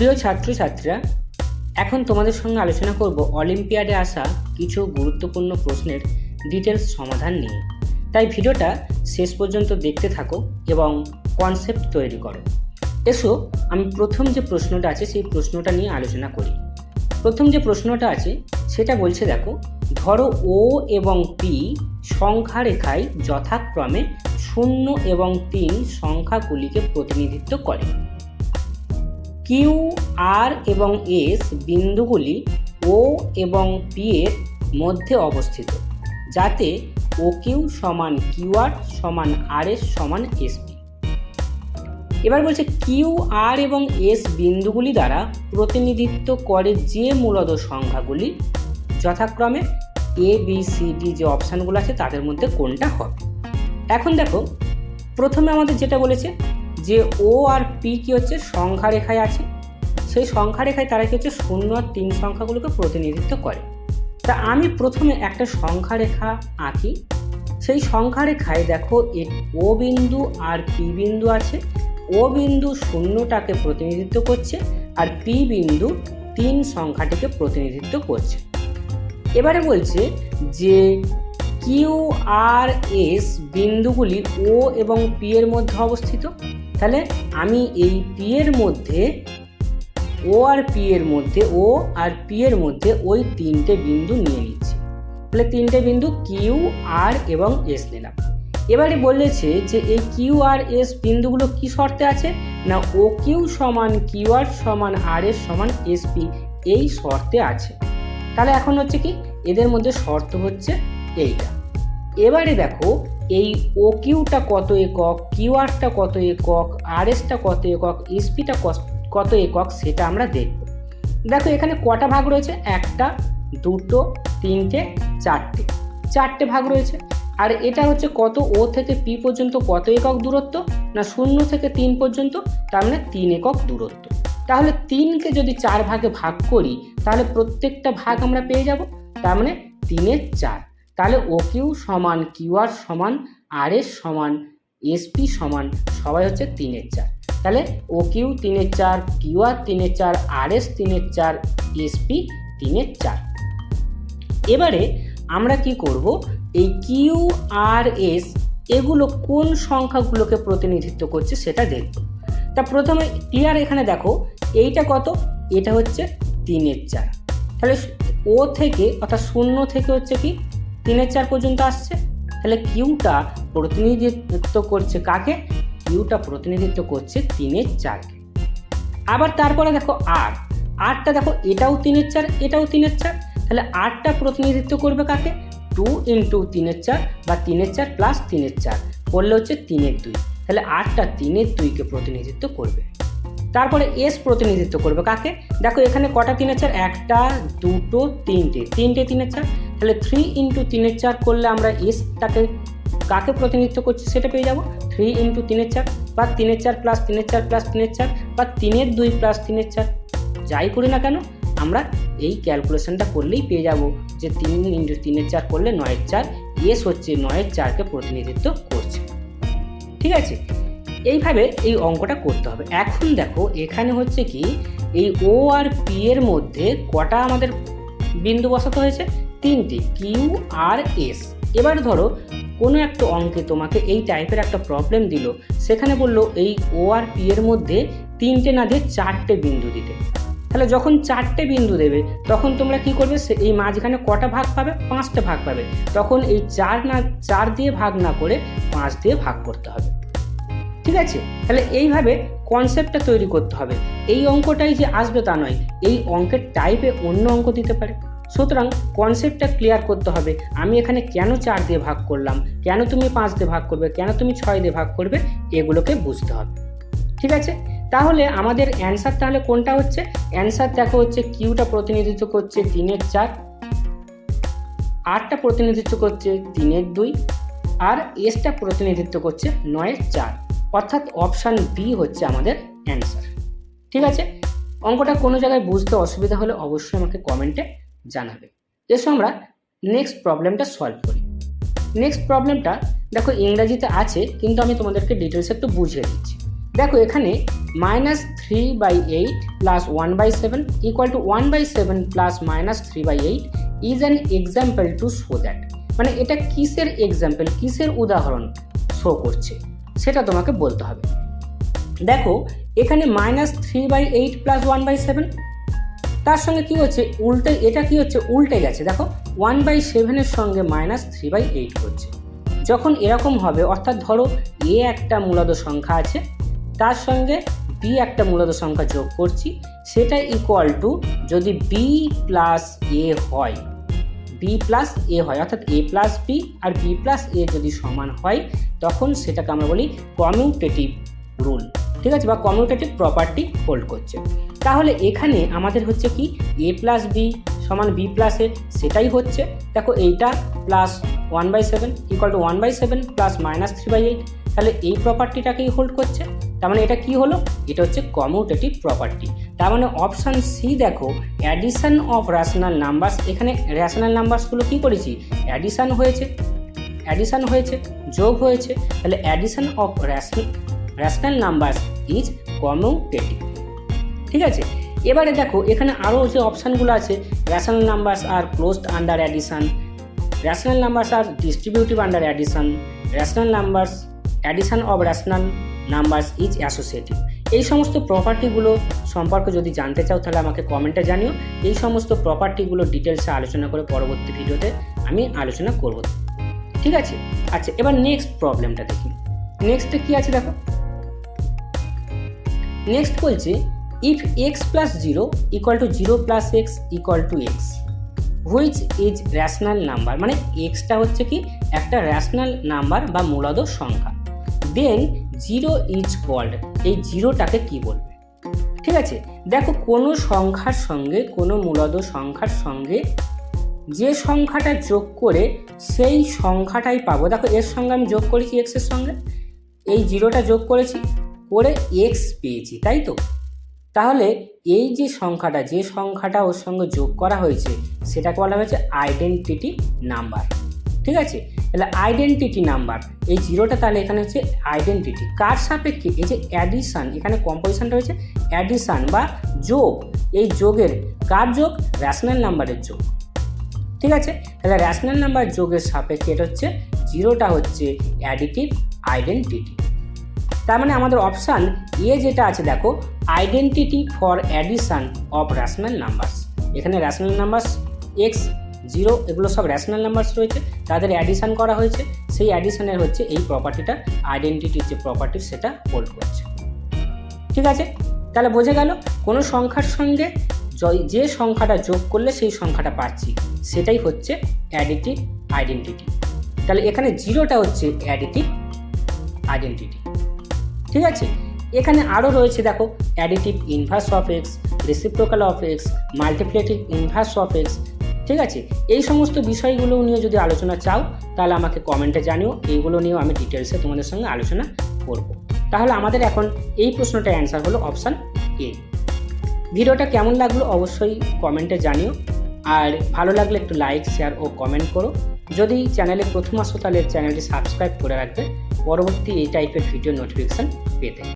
প্রিয় ছাত্রছাত্রীরা, এখন তোমাদের সঙ্গে আলোচনা করব অলিম্পিয়াডে আসা কিছু গুরুত্বপূর্ণ প্রশ্নের ডিটেলস সমাধান নিয়ে। তাই ভিডিওটা শেষ পর্যন্ত দেখতে থাকো এবং কনসেপ্ট তৈরি করো। এসো আমি প্রথম যে প্রশ্নটা আছে সেই প্রশ্নটা নিয়ে আলোচনা করি। প্রথম যে প্রশ্নটা আছে সেটা বলছে, দেখো, ধরো ও এবং পি সংখ্যা রেখায় যথাক্রমে 0 এবং 3 সংখ্যাগুলিকে প্রতিনিধিত্ব করে। কিউ, আর এবং এস বিন্দুগুলি ও এবং পি এর মধ্যে অবস্থিত, যাতে ও কিউ সমান কিউ আর সমান আর এস সমান এসপি। এবার বলছে কিউ, আর এবং এস বিন্দুগুলি দ্বারা প্রতিনিধিত্ব করে যে মূলদ সংখ্যাগুলি যথাক্রমে এ বি সি ডি যে অপশানগুলো আছে তাদের মধ্যে কোনটা হবে। এখন দেখো, প্রথমে আমাদের যেটা বলেছে যে ও আর পি কি হচ্ছে সংখ্যা রেখায় আছে, সেই সংখ্যা রেখায় তারা কি হচ্ছে 0 আর 3 সংখ্যাগুলোকে প্রতিনিধিত্ব করে। তা আমি প্রথমে একটা সংখ্যা রেখা আঁকি। সেই সংখ্যা রেখায় দেখো ও বিন্দু আর পি বিন্দু আছে। ও বিন্দু 0টাকে প্রতিনিধিত্ব করছে আর পি বিন্দু 3 সংখ্যাটিকে প্রতিনিধিত্ব করছে। এবারে বলছে যে কিউ, আর, এস বিন্দুগুলি ও এবং পি এর মধ্যে অবস্থিত। তাহলে আমি এই পি এর মধ্যে ও আর পি এর মধ্যে ওই 3টে বিন্দু নিয়ে নিচ্ছি। তাহলে 3টে বিন্দু কিউ, আর এবং এস নিলাম। এবারে বলেছে যে এই কিউ, আর, এস বিন্দুগুলো কি শর্তে আছে না, ও কিউ সমান কিউ আর সমান আর এস সমান এসপি এই শর্তে আছে। তাহলে এখন হচ্ছে কি, এদের মধ্যে শর্ত হচ্ছে এইটা। এবারে দেখো এই ও কিউটা কত একক, কিউ আরটা কত একক, আর এসটা কত একক, এসপিটা কত একক সেটা আমরা দেখব। দেখো এখানে কটা ভাগ রয়েছে, 1টা 2টো 3টে 4টে ভাগ রয়েছে। আর এটা হচ্ছে কত, ও থেকে পি পর্যন্ত কত একক দূরত্ব না 0 থেকে 3 পর্যন্ত, তার মানে 3 একক দূরত্ব। তাহলে 3কে যদি 4 ভাগে ভাগ করি তাহলে প্রত্যেকটা ভাগ আমরা পেয়ে যাব, তার মানে 3-এর 4। তাহলে ও কিউ সমান কিউ আর সমান আর এস সমান এসপি সমান সবাই হচ্ছে 3-এর 4। তাহলে ও কিউ 3-এর 4, কিউ আর 3-এর 4, আর এস 3-এর 4, এসপি 3-এর 4। এবারে আমরা কি করব, এই কিউ, আর, এস এগুলো কোন সংখ্যাগুলোকে প্রতিনিধিত্ব করছে সেটা দেখব। তা প্রথমে ক্লিয়ার, এখানে দেখো এইটা কত, এটা হচ্ছে 3-এর 4। তাহলে ও থেকে অর্থাৎ 0 থেকে হচ্ছে কি 3-এর 4 পর্যন্ত আসছে। তাহলে কিউটা প্রতিনিধিত্ব করছে কাকে, কিউটা প্রতিনিধিত্ব করছে 3-এর 4কে। আবার তারপরে দেখো আরটা দেখো এটাও 3-এর 4, এটাও 3-এর 4। তাহলে আরটা প্রতিনিধিত্ব করবে কাকে, 2 ইন্টু 3-এর 4 বা 3-এর 4 প্লাস 3-এর 4 করলে হচ্ছে 3-এর 2। তাহলে আরটা 3-এর 2কে প্রতিনিধিত্ব করবে। তারপরে এস প্রতিনিধিত্ব করবে কাকে, দেখো এখানে কটা 3-এর 4, 1টা 2টো 3টে 3-এর 4। তাহলে 3 ইন্টু 3-এর 4 করলে আমরা এসটাকে কাকে প্রতিনিধিত্ব করছি সেটা পেয়ে যাব, 3 ইন্টু 3-এর 4 বা 3-এর 4 প্লাস 3-এর 4 প্লাস 3-এর 4 বা 3-এর 2 প্লাস 3-এর 4। যাই করি না কেন আমরা এই ক্যালকুলেশনটা করলেই পেয়ে যাব যে 3 ইন্টু 3-এর 4 করলে 9-এর 4, এস হচ্ছে 9-এর 4কে প্রতিনিধিত্ব করছে। ঠিক আছে, এইভাবে এই অঙ্কটা করতে হবে। এখন দেখো এখানে হচ্ছে কি, এই ও আর পি এর মধ্যে কটা আমাদের বিন্দু বসাতে হয়েছে, 3টে, কিউ, আর, এস। এবার ধরো কোনো একটা অঙ্কে তোমাকে এই টাইপের একটা প্রবলেম দিল, সেখানে বললো এই ও আর পি এর মধ্যে 3টে না দিয়ে 4টে বিন্দু দিতে। তাহলে যখন 4টে বিন্দু দেবে তখন তোমরা কি করবে, এই মাঝখানে কটা ভাগ পাবে, 5টে ভাগ পাবে। তখন এই 4 দিয়ে ভাগ না করে 5 দিয়ে ভাগ করতে হবে। ঠিক আছে, তাহলে এইভাবে কনসেপ্টটা তৈরি করতে হবে। এই অঙ্কটাই যে আসবে তা নয়, এই অঙ্কের টাইপে অন্য অঙ্ক দিতে পারে। সুতরাং কনসেপ্টটা ক্লিয়ার করতে হবে। আমি এখানে কেন 4 দিয়ে ভাগ করলাম, কেন তুমি 5 দিয়ে ভাগ করবে, কেন তুমি 6 দিয়ে ভাগ করবে, এগুলোকে বুঝতে হবে। ঠিক আছে, তাহলে আমাদের অ্যান্সার তাহলে কোনটা হচ্ছে, অ্যান্সার দেখো হচ্ছে কিউটা প্রতিনিধিত্ব করছে 3-এর 4, আরটা প্রতিনিধিত্ব করছে 3-এর 2 আর এসটা প্রতিনিধিত্ব করছে 9-এর 4। অর্থাৎ অপশান বি হচ্ছে আমাদের অ্যান্সার। ঠিক আছে, অঙ্কটা কোনো জায়গায় বুঝতে অসুবিধা হলে অবশ্যই আমাকে কমেন্টে জানাবে। এসো আমরা নেক্সট প্রবলেমটা সলভ করি। নেক্সট প্রবলেমটা দেখো ইংরাজিতে আছে, কিন্তু আমি তোমাদেরকে ডিটেলস একটু বুঝিয়ে দিচ্ছি। দেখো এখানে -3/8 plus 1/7 equal to 1/7 plus -3/8 is an example to show that, মানে এটা কিসের এক্সাম্পল, কিসের উদাহরণ শো করছে সেটা তোমাকে বলতে হবে। দেখো এখানে -3/8 প্লাস 1/7, তার সঙ্গে কি হচ্ছে উল্টে, এটা কি হচ্ছে উল্টে গেছে, দেখো 1/7 সঙ্গে -3/8 হচ্ছে। যখন এরকম হবে অর্থাৎ ধরো এ একটা মূলদ সংখ্যা আছে, তার সঙ্গে বি একটা মূলদ সংখ্যা যোগ করছি, সেটা ইকুয়াল টু যদি বি প্লাস এ হয়, বি প্লাস এ হয় অর্থাৎ এ প্লাস বি আর বি প্লাস এ যদি সমান হয়, তখন সেটাকে আমরা বলি কমিউটেটিভ রুল, ঠিক আছে, বা কমিউটেটিভ প্রপার্টি হোল্ড করছে। তাহলে এখানে আমাদের হচ্ছে কি এ প্লাস বি সমান বি প্লাস এ, সেটাই হচ্ছে। দেখো এইটা প্লাস 1/7 ইকুয়াল টু 1/7 প্লাস -3/8, তাহলে এই প্রপার্টিটাকেই হোল্ড করছে। তার মানে এটা কি হলো, এটা হচ্ছে কমিউটেটিভ প্রপার্টি। তার মানে অপশান সি দেখো অ্যাডিশন অফ রেশনাল নাম্বারস, এখানে রেশনাল নাম্বারসগুলো কি করেছি অ্যাডিশন হয়েছে, যোগ হয়েছে, তাহলে addition of rational numbers is commutative, ঠিক আছে। এবারে দেখো এখানে আরও যে অপশানগুলো আছে, rational numbers are closed under addition, rational numbers are distributive under addition, rational numbers addition of rational numbers is associative. এই সমস্ত প্রপার্টিগুলো সম্পর্কে যদি জানতে চাও তাহলে আমাকে কমেন্টে জানিও। এই সমস্ত প্রপার্টিগুলো ডিটেলসে আলোচনা করে পরবর্তী ভিডিওতে আমি আলোচনা করব, ঠিক আছে। আচ্ছা এবার নেক্সট প্রবলেমটা দেখি। নেক্সটে কি আছে দেখো, নেক্সট বলছে if x plus 0 equal to 0 plus x equal to x which is rational number, মানে এক্সটা হচ্ছে কি একটা রেশনাল নাম্বার বা মূলদ সংখ্যা, দেন 0 ইজ কল্ড, এই জিরোটাকে কি বলবে, ঠিক আছে। দেখো কোনো সংখ্যার সঙ্গে কোনো মূলদ সংখ্যার সঙ্গে যে সংখ্যাটা যোগ করে সেই সংখ্যাটাই পাবো। দেখো এর সঙ্গে আমি যোগ করেছি এক্সের সঙ্গে, এই জিরোটা যোগ করেছি করে এক্স পেয়েছি, তাই তো। তাহলে এই যে সংখ্যাটা ওর সঙ্গে যোগ করা হয়েছে সেটাকে বলা হয়েছে আইডেন্টিটি নাম্বার, ঠিক আছে। তাহলে আইডেন্টিটি নাম্বার, এই জিরোটা তাহলে এখানে হচ্ছে আইডেন্টিটি, কার সাপেক্ষে, এই যে অ্যাডিশান, এখানে কম্পোজিশনটা হয়েছে অ্যাডিশান বা যোগ, এই যোগের কার যোগ, রেশনাল নাম্বারের যোগ, ঠিক আছে। তাহলে রেশনাল নাম্বার যোগের সাপেক্ষে এটা হচ্ছে জিরোটা হচ্ছে অ্যাডিটিভ আইডেন্টিটি। তার মানে আমাদের অপশান এ যেটা আছে দেখো identity for addition of rational numbers, এখানে রেশনাল নাম্বারস এক্স 0 এগুলো সব রেশনাল নাম্বারস রয়েছে, তাদের অ্যাডিশান করা হয়েছে, সেই অ্যাডিশানের হচ্ছে এই প্রপার্টিটা, আইডেন্টিটির যে প্রপার্টি সেটা হোল্ড করছে, ঠিক আছে। তাহলে বোঝা গেল কোনো সংখ্যার সঙ্গে যে সংখ্যাটা যোগ করলে সেই সংখ্যাটা পাচ্ছি সেটাই হচ্ছে অ্যাডিটিভ আইডেন্টিটি। তাহলে এখানে জিরোটা হচ্ছে অ্যাডিটিভ আইডেন্টিটি, ঠিক আছে। এখানে আরও রয়েছে দেখো additive inverse of x, reciprocal of x, multiplicative inverse of x, ঠিক আছে। এই সমস্ত বিষয়গুলো নিয়ে যদি আলোচনা চাও তাহলে আমাকে কমেন্টে জানিও, এইগুলো নিয়েও আমি ডিটেলসে তোমাদের সঙ্গে আলোচনা করব। তাহলে আমাদের এখন এই প্রশ্নটার অ্যান্সার হলো অপশান এ। ভিডিওটা কেমন লাগলো অবশ্যই কমেন্টে জানিও, আর ভালো লাগলে একটু লাইক শেয়ার ও কমেন্ট করো। যদি চ্যানেলে প্রথম আসো তাহলে চ্যানেলটি সাবস্ক্রাইব করে রাখবে পরবর্তী এই টাইপের ভিডিও নোটিফিকেশান পেতে।